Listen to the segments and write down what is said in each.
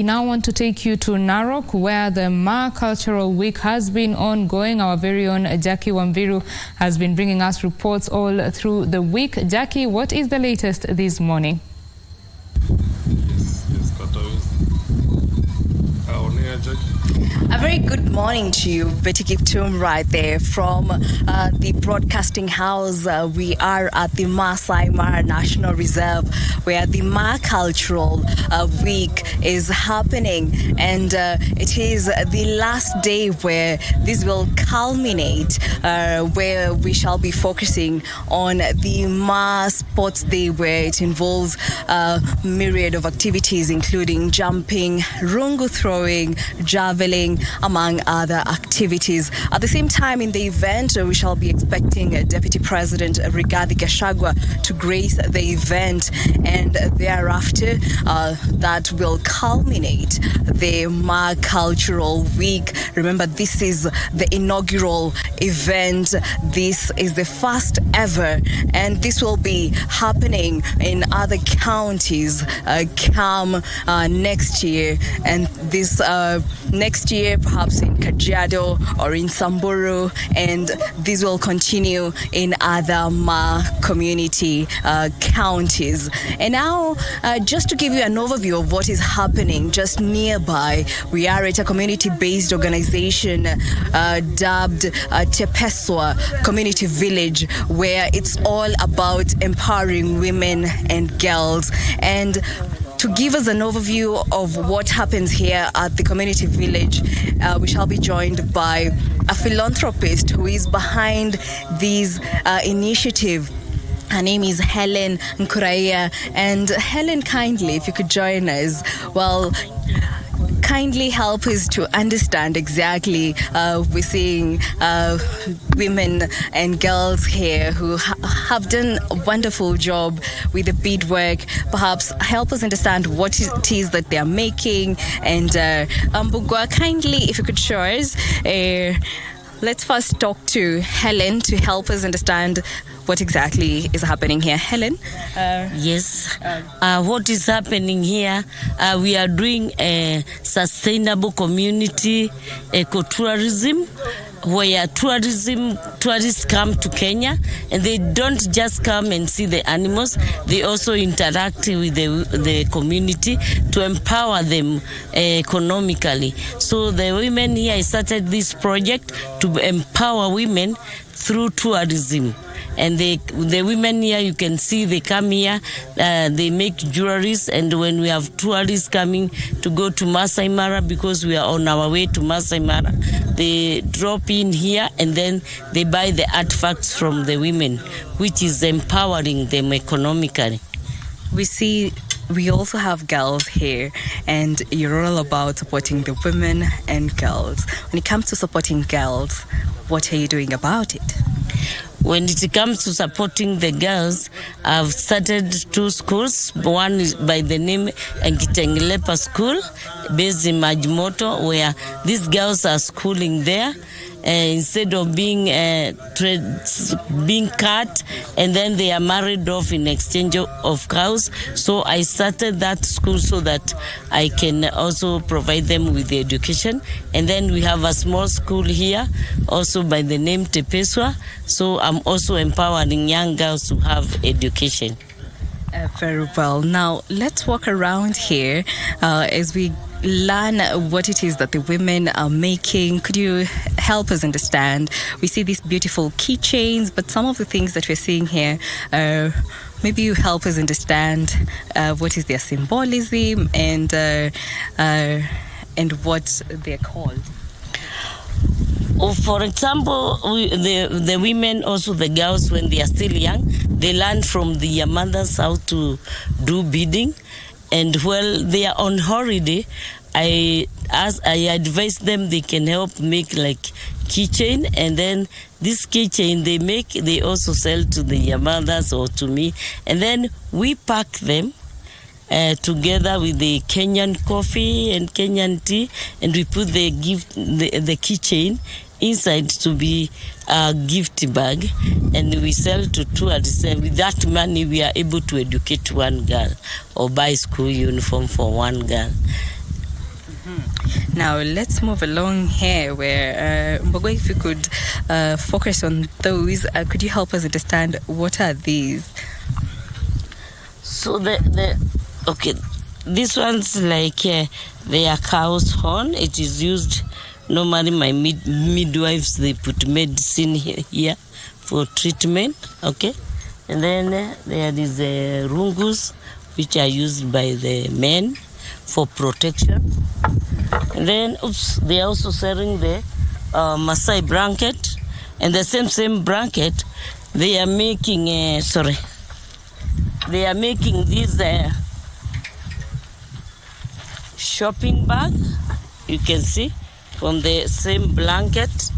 We now want to take you to Narok, where the MAA Cultural Week has been ongoing. Our very own Jackie Wambiru has been bringing us reports all through the week. Jackie, what is the latest this morning? A very good morning to you, Betty Kiptum, right there from the broadcasting house. We are at the Masai Mara National Reserve, where the MAA Cultural Week is happening, and it is the last day where this will culminate, where we shall be focusing on the MAA Sports Day, where it involves a myriad of activities, including jumping, rungu throwing, javelin, among other activities. At the same time, in the event, we shall be expecting Deputy President Rigathi Gachagua to grace the event, and thereafter that will culminate the MAA Cultural Week. Remember, this is the inaugural event. This is the first ever, and this will be happening in other counties come next year, and this next year perhaps in Kajiado or in Samburu, and this will continue in other MAA community counties. And now, just to give you an overview of what is happening just nearby, we are at a community-based organization dubbed Tepeswa Community Village, where it's all about empowering women and girls. And to give us an overview of what happens here at the community village, we shall be joined by a philanthropist who is behind this initiative. Her name is Helen Nkuraia. And Helen, kindly, if you could join us, well, kindly help us to understand exactly. We're seeing women and girls here who have done a wonderful job with the beadwork. Perhaps help us understand what it is that they're making. And Mbugua, kindly, if you could show us. Let's first talk to Helen to help us understand what exactly is happening here. Helen? Yes. What is happening here, we are doing a sustainable community ecotourism, where tourists come to Kenya, and they don't just come and see the animals, they also interact with the community to empower them economically. So the women here started this project to empower women through tourism. And the women here, you can see, they come here, they make jewelries, and when we have tourists coming to go to Masai Mara, because we are on our way to Masai Mara, they drop in here and then they buy the artifacts from the women, which is empowering them economically. We also have girls here, and you're all about supporting the women and girls. When it comes to supporting girls, what are you doing about it? When it comes to supporting the girls, I've started 2 schools. One is by the name Nkitengelepa School, based in Majimoto, where these girls are schooling there. Instead of being cut, and then they are married off in exchange of cows. So I started that school so that I can also provide them with the education. And then we have a small school here, also by the name Tepeswa. So I'm also empowering young girls to have education. Very well. Now, let's walk around here as we learn what it is that the women are making. Could you help us understand? We see these beautiful keychains, but some of the things that we're seeing here, maybe you help us understand what is their symbolism and what they're called. For example, the women, also the girls, when they are still young, they learn from their mothers how to do beading. And while they are on holiday, I advise them they can help make like keychain, and then this keychain they make, they also sell to their mothers or to me, and then we pack them together with the Kenyan coffee and Kenyan tea, and we put the keychain inside to be a gift bag, and we sell to tourists. And with that money, we are able to educate one girl or buy school uniform for one girl. Now let's move along here where, Mbogo, if you could focus on those, could you help us understand what are these? So okay, this one's like they are cow's horn. It is used normally. My midwives, they put medicine here for treatment. Okay, and then there is rungus, which are used by the men for protection. And then they are also selling the Maasai blanket, and the same blanket they are making. They are making this shopping bag, you can see, from the same blanket.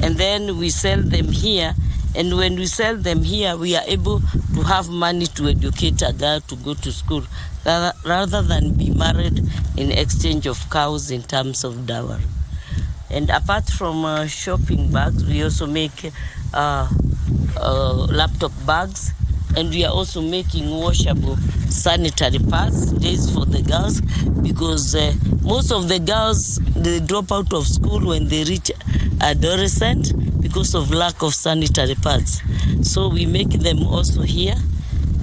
And then we sell them here. And when we sell them here, we are able to have money to educate a girl to go to school, rather than be married in exchange of cows in terms of dowry. And apart from shopping bags, we also make laptop bags. And we are also making washable sanitary pads, days for the girls, because most of the girls, they drop out of school when they reach adolescent because of lack of sanitary pads. So we make them also here,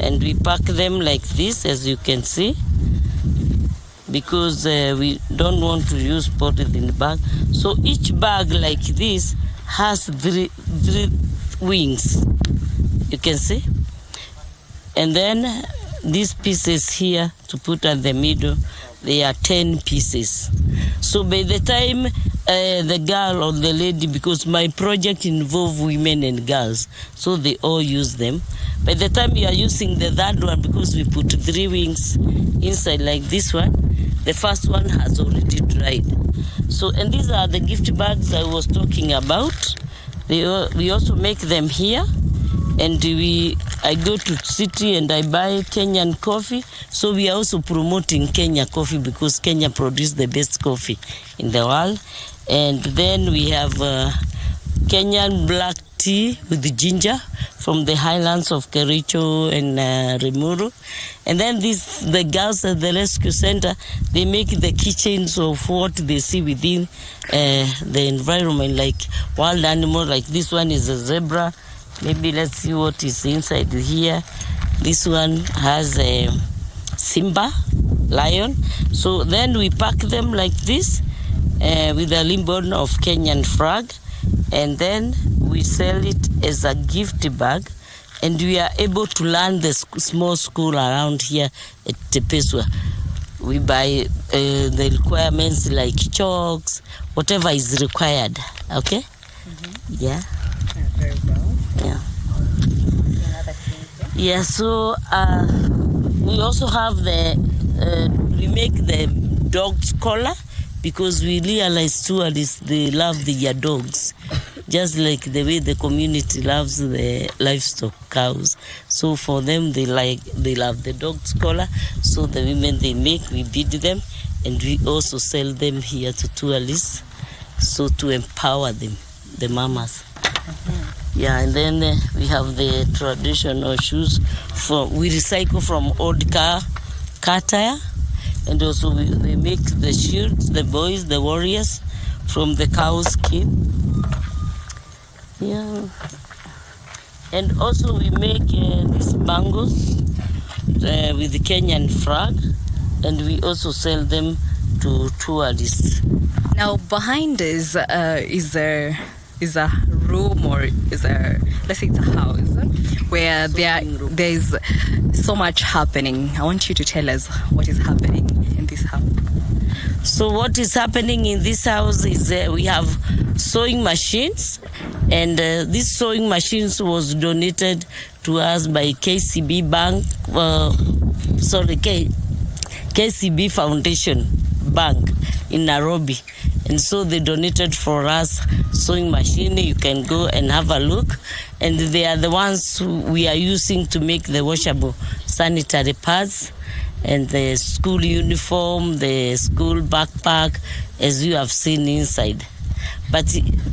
and we pack them like this, as you can see, because we don't want to use polythene bag. So each bag like this has three wings, you can see. And then these pieces here to put at the middle, they are 10 pieces. So by the time the girl or the lady, because my project involves women and girls, so they all use them. By the time you are using the third one, because we put 3 wings inside like this one, the first one has already dried. So, and these are the gift bags I was talking about. We also make them here. And I go to city and I buy Kenyan coffee. So we are also promoting Kenya coffee, because Kenya produces the best coffee in the world. And then we have Kenyan black tea with ginger from the highlands of Kericho and Rimuru. And then the girls at the rescue center, they make the keychains of what they see within the environment, like wild animals. Like this one is a zebra. Maybe let's see what is inside here. This one has a Simba, lion. So then we pack them like this with a ribbon of Kenyan flag. And then we sell it as a gift bag. And we are able to learn the small school around here at Tepeswa. We buy the requirements like chalks, whatever is required. Okay? Mm-hmm. Yeah. Very well. Yeah. Yeah, so we also have we make the dog's collar, because we realize tourists, they love their dogs, just like the way the community loves the livestock cows. So for them, they love the dog's collar. So the women they make, we beat them, and we also sell them here to tourists, so to empower them, the mamas. Mm-hmm. Yeah, and then we have the traditional shoes. We recycle from old car tire, and also they make the shields, the boys, the warriors, from the cow skin. Yeah, and also we make these bangles with the Kenyan flag, and we also sell them to tourists. Now behind us is a room, or let's say it's a house where there's so much happening. I want you to tell us what is happening in this house. So what is happening in this house is we have sewing machines, and these sewing machines was donated to us by KCB Bank, KCB Foundation Bank in Nairobi. And so they donated for us sewing machine. You can go and have a look. And they are the ones we are using to make the washable sanitary pads and the school uniform, the school backpack, as you have seen inside. But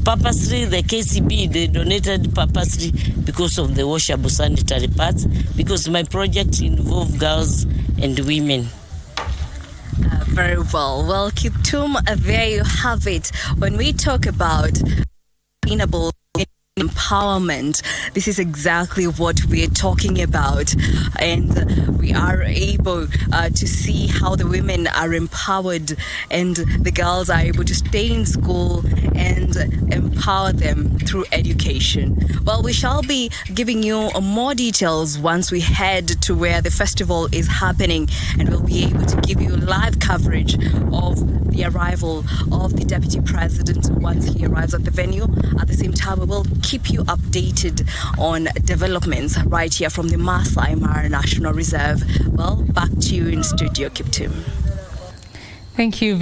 purposely, the KCB, they donated purposely because of the washable sanitary pads, because my project involves girls and women. Very well. Well, Kiptum, there you have it. When we talk about sustainable empowerment, this is exactly what we're talking about, and we are able to see how the women are empowered and the girls are able to stay in school and empower them through education. Well, we shall be giving you more details once we head to where the festival is happening, and we'll be able to give you live coverage of the arrival of the Deputy President once he arrives at the venue. At the same time, we will keep you updated on developments right here from the Masai Mara National Reserve. Well, back to you in studio, Kiptum. Thank you.